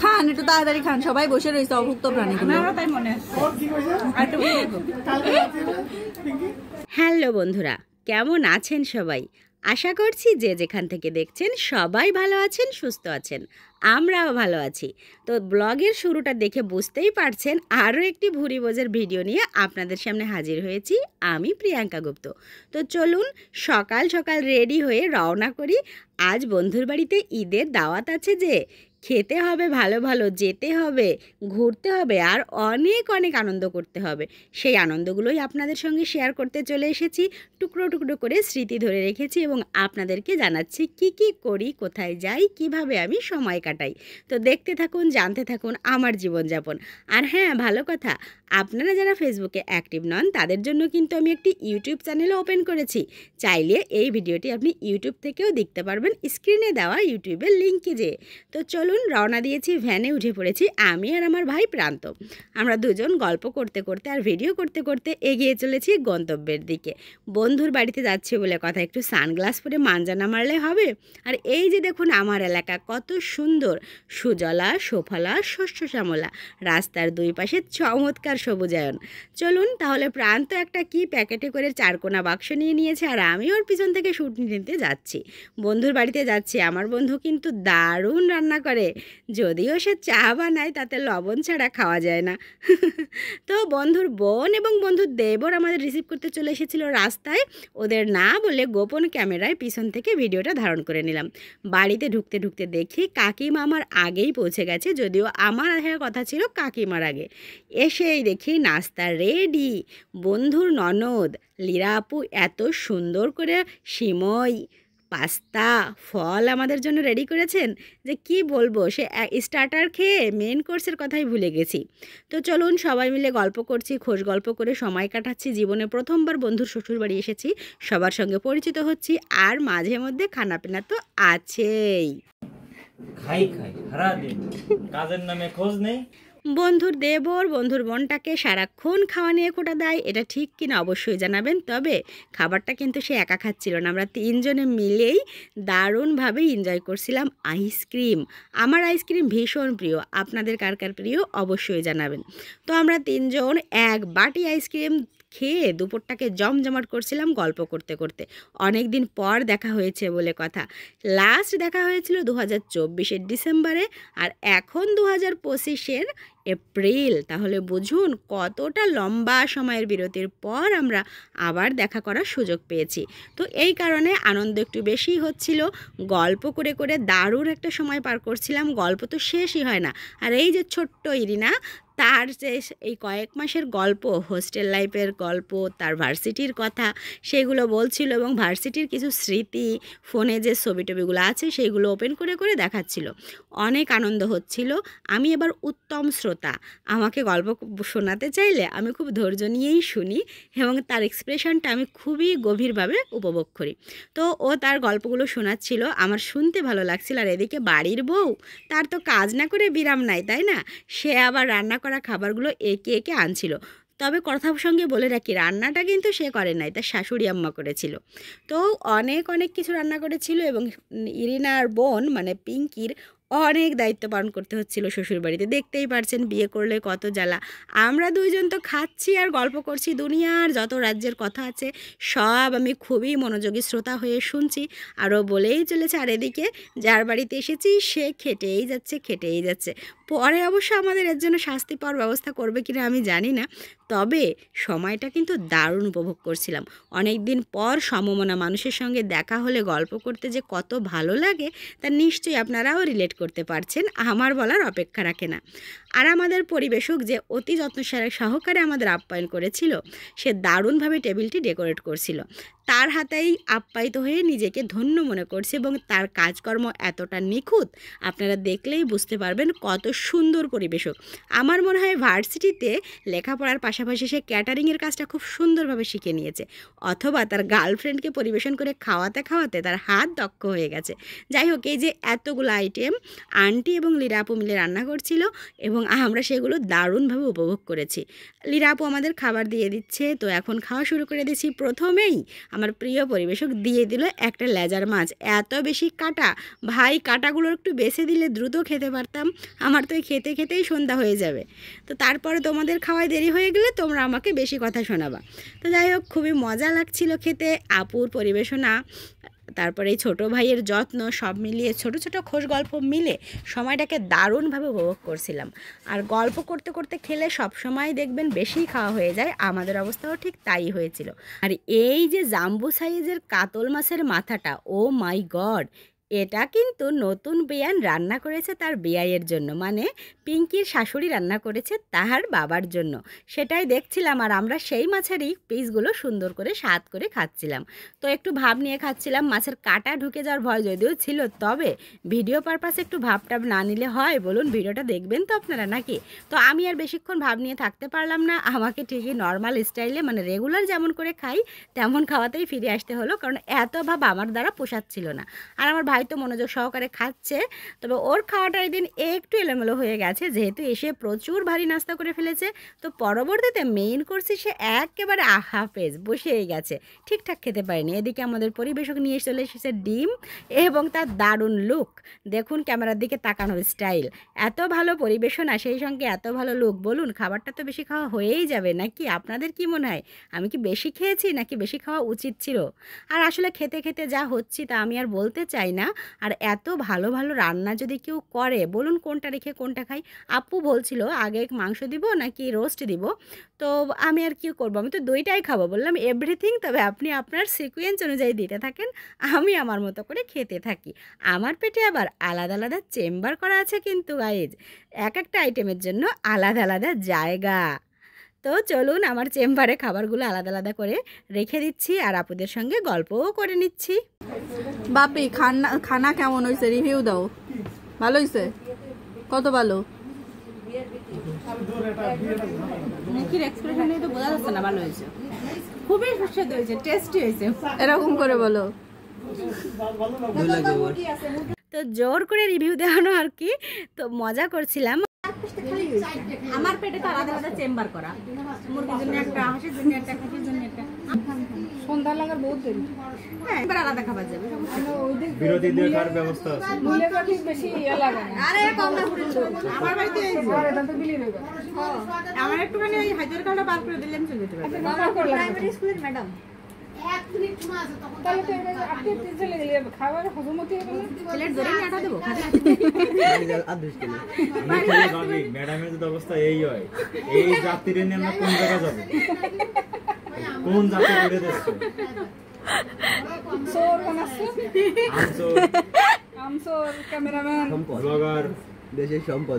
খান একটু তাড়াতাড়ি খান, সবাই বসে রয়েছে অভুক্ত প্রাণীগুলো। হ্যালো বন্ধুরা, কেমন আছেন সবাই? আশা করছি যে যেখান থেকে দেখছেন সবাই ভালো আছেন, সুস্থ আছেন। আমরাও ভালো আছি। তো ব্লগের শুরুটা দেখে বুঝতেই পারছেন আরও একটি ভুরি ভোজের ভিডিও নিয়ে আপনাদের সামনে হাজির হয়েছি আমি, প্রিয়াঙ্কা গুপ্ত। তো চলুন সকাল সকাল রেডি হয়ে রওনা করি। আজ বন্ধুর বাড়িতে ঈদের দাওয়াত আছে, যে খেতে হবে ভালো ভালো, যেতে হবে, ঘুরতে হবে, আর অনেক অনেক আনন্দ করতে হবে। সেই আনন্দগুলোই আপনাদের সঙ্গে শেয়ার করতে চলে এসেছি। টুকরো টুকরো করে স্মৃতি ধরে রেখেছি এবং আপনাদেরকে জানাচ্ছি কি কি করি, কোথায় যাই, কিভাবে আমি সময় কাটাই। তো দেখতে থাকুন, জানতে থাকুন আমার জীবনযাপন। আর হ্যাঁ, ভালো কথা, আপনারা যারা ফেসবুকে অ্যাক্টিভ নন তাদের জন্য কিন্তু আমি একটি ইউটিউব চ্যানেলও ওপেন করেছি। চাইলে এই ভিডিওটি আপনি ইউটিউব থেকেও দেখতে পারবেন, স্ক্রিনে দেওয়া ইউটিউবের লিঙ্কে যেয়ে। তো চলুন, রওনা দিয়েছি, ভ্যানে উঠে পড়েছি আমি আর আমার ভাই প্রান্ত। আমরা দুজন গল্প করতে করতে আর ভিডিও করতে করতে এগিয়ে চলেছি গন্তব্যের দিকে। বন্ধুর বাড়িতে যাচ্ছি বলে কথা, একটু সানগ্লাস পরে মাঞ্জা না মারলে হবে? আর এই যে দেখুন আমার এলাকা কত সুন্দর, সুজলা সুফলা শস্য শ্যামলা, রাস্তার দুই পাশে চমৎকার সবুজায়ন। চলুন তাহলে, প্রান্ত একটা কি প্যাকেটে করে চারকোনা বাক্স নিয়ে নিয়েছে আর আমি ওর পিছন থেকে শুট নিতে যাচ্ছি। বন্ধুর বাড়িতে যাচ্ছি। আমার বন্ধু কিন্তু দারুণ রান্না করে, যদিও সে চা বানায় তাতে লবণ ছাড়া খাওয়া যায় না। তো বন্ধুর বোন এবং বন্ধুর দেবর আমাদের রিসিভ করতে চলে এসেছিল রাস্তায়। ওদের না বলে গোপন ক্যামেরায় পিছন থেকে ভিডিওটা ধারণ করে নিলাম। বাড়িতে ঢুকতে ঢুকতে দেখি কাকিমা আমার আগেই পৌঁছে গেছে, যদিও আমার আসার কথা ছিল কাকিমার আগে। এসেই দেখি নাস্তা রেডি। বন্ধুর ননদ লীরা আপু এত সুন্দর করে সিমই, পাস্তা, ফল আমাদের জন্য রেডি করেছেন যে কি বলবো, সে স্টার্টার খেয়ে মেন কোর্সের কথাই ভুলে গেছি। তো চলুন সবাই মিলে গল্প করছি, খোশ গল্প করে সময় কাটাচ্ছি। জীবনে প্রথমবার বন্ধুর শ্বশুর বাড়ি এসেছি, সবার সঙ্গে পরিচিত হচ্ছি, আর মাঝে মধ্যে খানাপিনা তো আছেই। খাই খাই সারা দিন, কাজের নামে খোঁজ নেই। বন্ধুর দেবর বন্ধুর বোনটাকে সারাক্ষণ খাওয়া নিয়ে খোটা দেয়, এটা ঠিক কিনা অবশ্যই জানাবেন। তবে খাবারটা কিন্তু সে একা খাচ্ছিল না, আমরা তিনজনে মিলেই দারুণভাবে এনজয় করছিলাম। আইসক্রিম, আমার আইসক্রিম ভীষণ প্রিয়, আপনাদের কার কার প্রিয় অবশ্যই জানাবেন। তো আমরা তিনজন এক বাটি আইসক্রিম খেয়ে দুপুরটাকে জমজমাট করছিলাম গল্প করতে করতে। অনেক দিন পর দেখা হয়েছে বলে কথা। লাস্ট দেখা হয়েছিল 2024-এর ডিসেম্বরে, আর এখন 2025-এর এপ্রিল। তাহলে বুঝুন কতটা লম্বা সময়ের বিরতির পর আমরা আবার দেখা করার সুযোগ পেয়েছি। তো এই কারণে আনন্দ একটু বেশি হচ্ছিল। গল্প করে করে দারুণ একটা সময় পার করছিলাম, গল্প তো শেষই হয় না। আর এই যে ছোট্ট ইরিনা, তার যে এই কয়েক মাসের গল্প, হোস্টেল লাইফের গল্প, তার ভার্সিটির কথা সেগুলো বলছিল, এবং ভার্সিটির কিছু স্মৃতি, ফোনে যে ছবি টবিগুলো আছে সেইগুলো ওপেন করে করে দেখাচ্ছিল। অনেক আনন্দ হচ্ছিল। আমি এবার উত্তম শ্রোতা, আমাকে গল্প শোনাতে চাইলে আমি খুব ধৈর্য নিয়েই শুনি, এবং তার এক্সপ্রেশনটা আমি খুবই গভীরভাবে উপভোগ করি। তো ও তার গল্পগুলো শোনাচ্ছিল, আমার শুনতে ভালো লাগছিল। আর এদিকে বাড়ির বউ, তার তো কাজ না করে বিরাম নাই, তাই না? সে আবার রান্না করা খাবারগুলো একে একে আনছিল। তবে কথার সঙ্গে বলে রাখি, রান্নাটা কিন্তু সে করে নাই, তার শাশুড়ি আম্মা করেছিল। তো অনেক অনেক কিছু রান্না করেছিল, এবং ইরিনার বোন মানে পিঙ্কির অনেক দায়িত্ব পালন করতে হচ্ছিল শ্বশুরবাড়িতে। দেখতেই পারছেন বিয়ে করলে কত জ্বালা। আমরা দুইজন তো খাচ্ছি আর গল্প করছি, দুনিয়ার যত রাজ্যের কথা আছে সব আমি খুবই মনোযোগী শ্রোতা হয়ে শুনছি। আরও বলেই চলেছে, আর এদিকে যার বাড়িতে এসেছি সে খেটেই যাচ্ছে খেটেই যাচ্ছে। পরে অবশ্য আমাদের এর জন্য শাস্তি পাওয়ার ব্যবস্থা করবে কিনা আমি জানি না, তবে সময়টা কিন্তু দারুণ উপভোগ করছিলাম। অনেক দিন পর সমমনা মানুষের সঙ্গে দেখা হলে গল্প করতে যে কত ভালো লাগে তা নিশ্চয়ই আপনারাও রিলেট করতে পারছেন, আমার বলার অপেক্ষা রাখে না। আর আমাদের পরিবেশক যে অতি যত্ন সহকারে আমাদের আপ্যায়ন করেছিল, সে দারুণভাবে টেবিলটি ডেকোরেট করছিল। তার হাতেই আপ্যায়িত হয়ে নিজেকে ধন্য মনে করছে, এবং তার কাজকর্ম এতটা নিখুঁত, আপনারা দেখলেই বুঝতে পারবেন কত সুন্দর পরিবেশক। আমার মনে হয় ভার্সিটিতে লেখাপড়ার পাশাপাশি সে ক্যাটারিংয়ের কাজটা খুব সুন্দরভাবে শিখে নিয়েছে, অথবা তার গার্লফ্রেন্ডকে পরিবেশন করে খাওয়াতে খাওয়াতে তার হাত দক্ষ হয়ে গেছে। যাই হোক, এই যে এতগুলো আইটেম, আন্টি এবং লীরা আপু মিলে রান্না করছিল এবং আমরা সেগুলো দারুণভাবে উপভোগ করেছি। লীরা আপু আমাদের খাবার দিয়ে দিচ্ছে, তো এখন খাওয়া শুরু করে দিচ্ছি। প্রথমেই আমার প্রিয় পরিবেশক দিয়ে দিল একটা লেজার মাছ, এত বেশি কাটা, ভাই কাটাগুলো একটু বেছে দিলে দ্রুত খেতে পারতাম, আমার তো খেতে খেতেই সন্ধ্যা হয়ে যাবে। তো তারপরে তোমাদের খাওয়ায় দেরি হয়ে গেলে তোমরা আমাকে বেশি কথা শোনাবা। তো যাই হোক, খুবই মজা লাগছিল খেতে, আপুর পরিবেশনা, তারপরে এই ছোটো ভাইয়ের যত্ন, সব মিলিয়ে ছোট ছোট খোশ গল্প মিলে সময়টাকে দারুণভাবে উপভোগ করছিলাম। আর গল্প করতে করতে খেলে সব সময় দেখবেন বেশি খাওয়া হয়ে যায়, আমাদের অবস্থাও ঠিক তাই হয়েছিল। আর এই যে জাম্বো সাইজের কাতল মাছের মাথাটা, ও মাই গড, এটা কিন্তু নতুন বেয়ান রান্না করেছে তার বেয়াইয়ের জন্য, মানে পিঙ্কির শাশুড়ি রান্না করেছে তাহার বাবার জন্য, সেটাই দেখছিলাম। আর আমরা সেই মাছেরই পিসগুলো সুন্দর করে স্বাদ করে খাচ্ছিলাম। তো একটু ভাব নিয়ে খাচ্ছিলাম, মাছের কাঁটা ঢুকে যাওয়ার ভয় যদিও ছিল, তবে ভিডিও পারপাসে একটু ভাবটাব না নিলে হয় বলুন? ভিডিওটা দেখবেন তো আপনারা নাকি? তো আমি আর বেশিক্ষণ ভাব নিয়ে থাকতে পারলাম না, আমাকে ঠিকই নর্মাল স্টাইলে, মানে রেগুলার যেমন করে খাই তেমন খাওয়াতেই ফিরে আসতে হলো, কারণ এত ভাব আমার দ্বারা পোষাচ্ছিল না। আর আমার ভাই তো মনোযোগ সহকারে খাচ্ছে, তবে ওর খাওয়াটা একদিন একটু এলোমেলো হয়ে গেছে, যেহেতু এসে প্রচুর ভারী নাস্তা করে ফেলেছে। তো পরবর্তীতে মেইন কোর্সে সে একেবারে হাফেজ বসেই গেছে, ঠিকঠাক খেতে পারেনি। এদিকে আমাদের পরিবেশক নিয়ে চলে এসেছে ডিম এবং তার দারুণ লুক, দেখুন ক্যামেরার দিকে তাকানোর স্টাইল, এত ভালো পরিবেশনা সেই সঙ্গে এত ভালো লুক। বলুন, খাবারটা তো বেশি খাওয়া হয়েই যাবে নাকি? আপনাদের কি মনে হয়, আমি কি বেশি খেয়েছি নাকি বেশি খাওয়া উচিত ছিল? আর আসলে খেতে খেতে যা হচ্ছি তা আমি আর বলতে চাই না। আর এত ভালো ভালো রান্না যদি কেউ করে, বলুন কোনটা রেখে কোনটা খাই? আপু বলছিল আগে মাংস দিব নাকি রোস্ট দিব, তো আমি আর কি করবো, আমি তো দুইটাই খাবো, বললাম এভরিথিং, তবে আপনি আপনার সিকোয়েন্স অনুযায়ী দিতে থাকেন, আমি আমার মতো করে খেতে থাকি। আমার পেটে আবার আলাদা আলাদা চেম্বার করা আছে কিন্তু গাইজ, এক একটা আইটেমের জন্য আলাদা আলাদা জায়গা। তো চলুন আমার চেম্বারে খাবারগুলো আলাদা আলাদা করে রেখে দিচ্ছি আর আপুদের সঙ্গে গল্পও করে নিচ্ছি। বাপি খানা কেমন হয়েছে, রিভিউ দাও। ভালো হয়েছে? কত ভালো? মুখের এক্সপ্রেশনে তো বোঝা যাচ্ছে না ভালো হয়েছে, খুবই সুস্বাদু হয়েছে, টেস্টি হয়েছে, এরকম করে বলো। তো জোর করে রিভিউ দেওয়ানো আর কি, তো মজা করছিলাম। আমার পেটে তো আলাদা আলাদা চেম্বার করা, মুরগির জন্য একটা, হাঁসের জন্য একটা, খাসির জন্য একটা, সন্ধ্যা লাগার বহুত দেরি, হ্যাঁ এবার আলাদা খাবার যাবে, বিরতি দেওয়ার ব্যবস্থা আছে। মূল্যটা ঠিক বেশি লাগে না। আরে কম না পুরো আমার বাড়িতে এই যে এটা তো বিলি দেবে। আমার একটুখানি ওই হাজার কাটা বার করে দিলাম চলে যেতে পারবে। প্রাইমারি স্কুলের ম্যাডাম তাহলে তো আপনি চলে গেলে খাবার হজমতি হবে না। প্লেট ধরে নিয়ে আটা দেবো খাতে। ম্যাডামের যদি অবস্থা এই হয়, এই যাত্রীদের নিয়ে আমরা কোন জায়গায় যাবো? কোন যাত্রী করে দিচ্ছে? সোর কোন আছে? আমচোর, আমসোর ক্যামেরাম্যান, ব্লগার, দেশের সম্পদ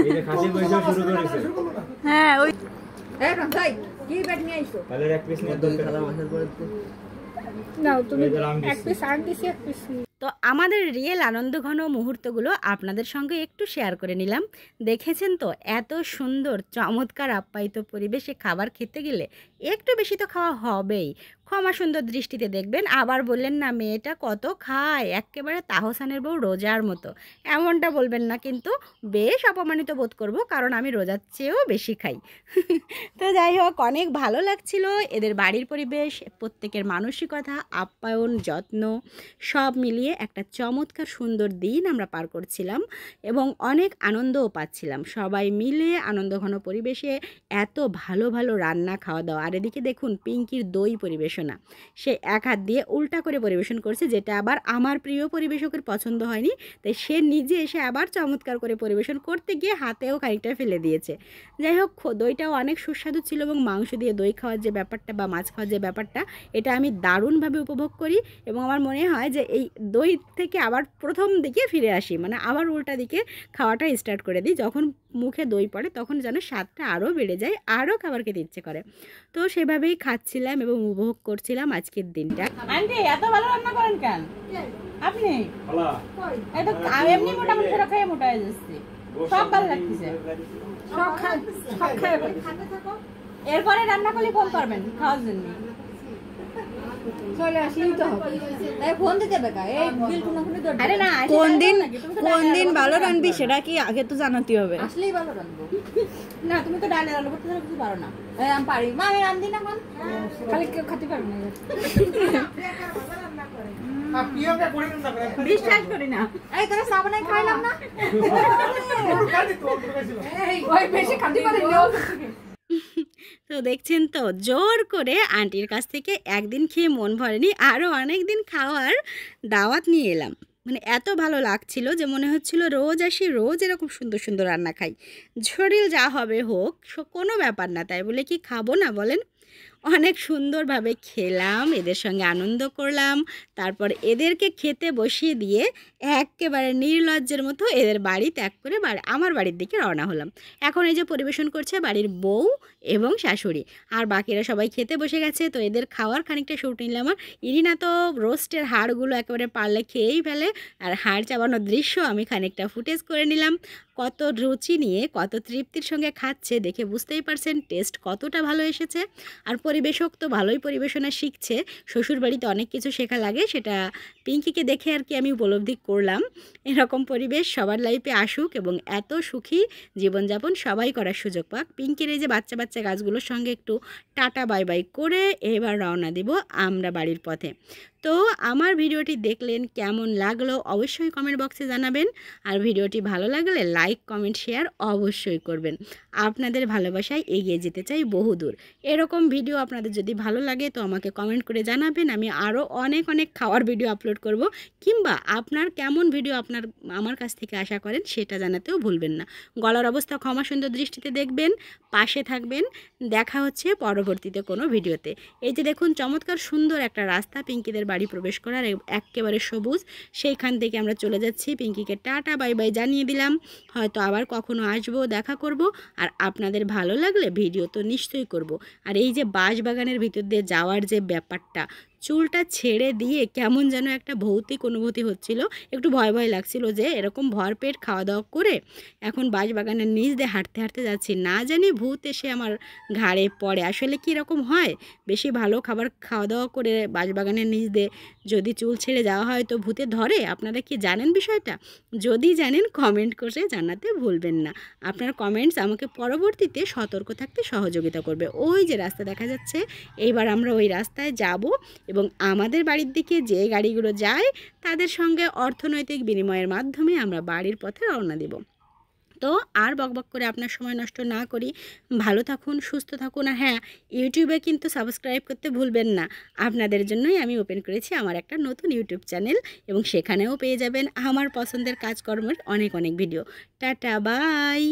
এই যে খাসি পয়সা শুরু করেছে। হ্যাঁ ওই কি ব্যাট নিয়ে আইছো? তাহলে এক পিস নিয়ে দরকার। নাও তুমি এই যে রাম এক পিস আন দিছি, এক পিস। তো আমাদের রিয়েল আনন্দঘন মুহূর্তগুলো আপনাদের সঙ্গে একটু শেয়ার করে নিলাম। দেখেছেন তো এত সুন্দর চমৎকার আপ্যায়িত পরিবেশে খাবার খেতে গেলে একটু বেশি তো খাওয়া হবেই, ক্ষমা সুন্দর দৃষ্টিতে দেখবেন। আবার বললেন না মেয়েটা কত খায়, একেবারে তাহসানের বউ রোজার মতো, এমনটা বলবেন না, কিন্তু বেশ অপমানিত বোধ করব, কারণ আমি রোজার চেয়েও বেশি খাই। তো যাই হোক, অনেক ভালো লাগছিল এদের বাড়ির পরিবেশ, প্রত্যেকের মানসিকতা, আপ্যায়ন, যত্ন সব মিলিয়ে একটা চমৎকার সুন্দর দিন আমরা পার করছিলাম এবং অনেক আনন্দও পাচ্ছিলাম। সবাই মিলে আনন্দঘন পরিবেশে এত ভালো ভালো রান্না, খাওয়া দাওয়া। আর এদিকে দেখুন পিঙ্কির দই পরিবেশনা, সে এক হাত দিয়ে উল্টা করে পরিবেশন করছে, যেটা আবার আমার প্রিয় পরিবেশকের পছন্দ হয়নি, তাই সে নিজে এসে আবার চমৎকার করে পরিবেশন করতে গিয়ে হাতেও খানিকটা ফেলে দিয়েছে। যাই হোক, দইটাও অনেক সুস্বাদু ছিল এবং মাংস দিয়ে দই খাওয়ার যে ব্যাপারটা বা মাছ খাওয়ার যে ব্যাপারটা, এটা আমি দারুণভাবে উপভোগ করি এবং আমার মনে হয় যে এই দই থেকে আবার প্রথম দিকে ফিরে আসি, মানে আবার উল্টা দিকে খাওয়াটা স্টার্ট করে দিই। যখন মুখে দই পড়ে তখন যেন স্বাদটা আরও বেড়ে যায়, আরও খাবার খেতে ইচ্ছে করে। তো সেভাবেই খাচ্ছিলাম এবং উপভোগ করছিলাম আজকের দিনটা। আন্টি এত ভালো রান্না করেন কেন আপনি? এই তো এমনি মোটামুটি করে খেয়ে মোটা হয়ে যাচ্ছে, সব ভালো লাগতেছে, সব খায় এরপরে রান্না করলে ফোন করবেন খাওয়ার জন্য। চলে আসলেই তো হবে এই ফোন দিতে বেকা এই বিল কোনো ধর আরে না কোন দিন ভালো রানবি সেটা কি আগে তো জানাতে হবে। আসলেই ভালো রাখবো না তুমি তো ডালে রান্না করতে কিছু পারো না। এই আমি পারি মা আমি রান্ধি না কোন খালি কেউ খেতে পারবে না বিশ্বাস করি না। এই তোরা সামনে খাইলাম না ওই বেশি খেতে পারি তো দেখছেন তো জোর করে আন্টির কাছ থেকে একদিন খেয়ে মন ভরেনি, আরও অনেক দিন খাওয়ার দাওয়াত নিয়ে এলাম। মানে এত ভালো লাগছিল যে মনে হচ্ছিল রোজ আসি, রোজ এরকম সুন্দর সুন্দর রান্না খাই। শরীর যা হবে হোক, কোনো ব্যাপার না, তাই বলে কি খাবো না বলেন। অনেক সুন্দরভাবে খেলাম, এদের সঙ্গে আনন্দ করলাম, তারপর এদেরকে খেতে বসিয়ে দিয়ে একেবারে নির্লজ্জের মতো এদের বাড়ি ত্যাগ করে আমার বাড়ির দিকে রওনা হলাম। এখন এই যে পরিবেশন করছে বাড়ির বউ এবং শাশুড়ি, আর বাকিরা সবাই খেতে বসে গেছে। তো এদের খাওয়ার খানিকটা শুট নিলাম। আর ইরিনা তো রোস্টের হাড়গুলো একেবারে পারলে খেয়েই ফেলে, আর হাড় চাবানোর দৃশ্য আমি খানিকটা ফুটেজ করে নিলাম। কত রুচি নিয়ে কত তৃপ্তির সঙ্গে খাচ্ছে দেখে বুঝতেই পারছেন টেস্ট কতটা ভালো এসেছে। আর পরিবেশক তো ভালোই পরিবেশনা শিখছে, শ্বশুরবাড়িতে অনেক কিছু শেখা লাগে, সেটা পিঙ্কিকে দেখে আর কি আমি উপলব্ধি করলাম। এরকম পরিবেশ সবার লাইফে আসুক এবং এত সুখী জীবনযাপন সবাই করার সুযোগ পাক। পিঙ্কির এই যে বাচ্চা বাচ্চা গাছগুলোর সঙ্গে একটু টাটা বাই বাই করে এবার রওনা দিব আমরা বাড়ির পথে। তো আমার ভিডিওটি দেখলেন, কেমন লাগলো অবশ্যই কমেন্ট বক্সে জানাবেন। আর ভিডিওটি ভালো লাগলে লাইক কমেন্ট শেয়ার অবশ্যই করবেন। আপনাদের ভালোবাসায় এগিয়ে যেতে চাই বহুদূর। এরকম ভিডিও আপনাদের যদি ভালো লাগে তো আমাকে কমেন্ট করে জানাবেন, আমি আরও অনেক অনেক খাওয়ার ভিডিও আপলোড করব। কিংবা আপনার কেমন ভিডিও আমার কাছ থেকে আশা করেন সেটা জানাতেও ভুলবেন না। গলার অবস্থা ক্ষমা সুন্দর দৃষ্টিতে দেখবেন, পাশে থাকবেন। দেখা হচ্ছে পরবর্তীতে কোনো ভিডিওতে। এই যে দেখুন চমৎকার সুন্দর একটা রাস্তা পিঙ্কিদের বাড়ি প্রবেশ করার, একেবারে সবুজ, সেইখান থেকে আমরা চলে যাচ্ছি। পিঙ্কিকে টাটা বাই বাই জানিয়ে দিলাম, হয়তো আবার কখনো আসবো, দেখা করব। আর আপনাদের ভালো লাগলে ভিডিও তো নিশ্চয়ই করব। আর এই যে বাঁশবাগানের ভিতর দিয়ে যাওয়ার যে ব্যাপারটা, চুলটা ছেড়ে দিয়ে কেমন যেন একটা ভৌতিক অনুভূতি হচ্ছিল, একটু ভয় ভয় লাগছিল যে এরকম ভরপেট খাওয়া দাওয়া করে এখন বাঁশবাগানের নিচ দিয়ে হাঁটতে হাঁটতে যাচ্ছি, না জানি ভূত এসে আমার ঘাড়ে পড়ে। আসলে কি এরকম হয়, বেশি ভালো খাবার খাওয়া দাওয়া করে বাঁশবাগানের নিচ দিয়ে যদি চুল ছেড়ে যাওয়া হয় তো ভূতে ধরে? আপনারা কি জানেন বিষয়টা? যদি জানেন কমেন্ট করে জানাতে ভুলবেন না। আপনার কমেন্টস আমাকে পরবর্তীতে সতর্ক থাকতে সহযোগিতা করবে। ওই যে রাস্তা দেখা যাচ্ছে, এইবার আমরা ওই রাস্তায় যাব এবং আমাদের বাড়ির দিকে যে গাড়িগুলো যায় তাদের সঙ্গে অর্থনৈতিক বিনিময়ের মাধ্যমে আমরা বাড়ির পথে রওনা দেব। তো আর বকবক করে আপনার সময় নষ্ট না করি, ভালো থাকুন, সুস্থ থাকুন। আর হ্যাঁ, ইউটিউবে কিন্তু সাবস্ক্রাইব করতে ভুলবেন না। আপনাদের জন্যই আমি ওপেন করেছি আমার একটা নতুন ইউটিউব চ্যানেল, এবং সেখানেও পেয়ে যাবেন আমার পছন্দের কাজকর্মের অনেক অনেক ভিডিও। Tata bye.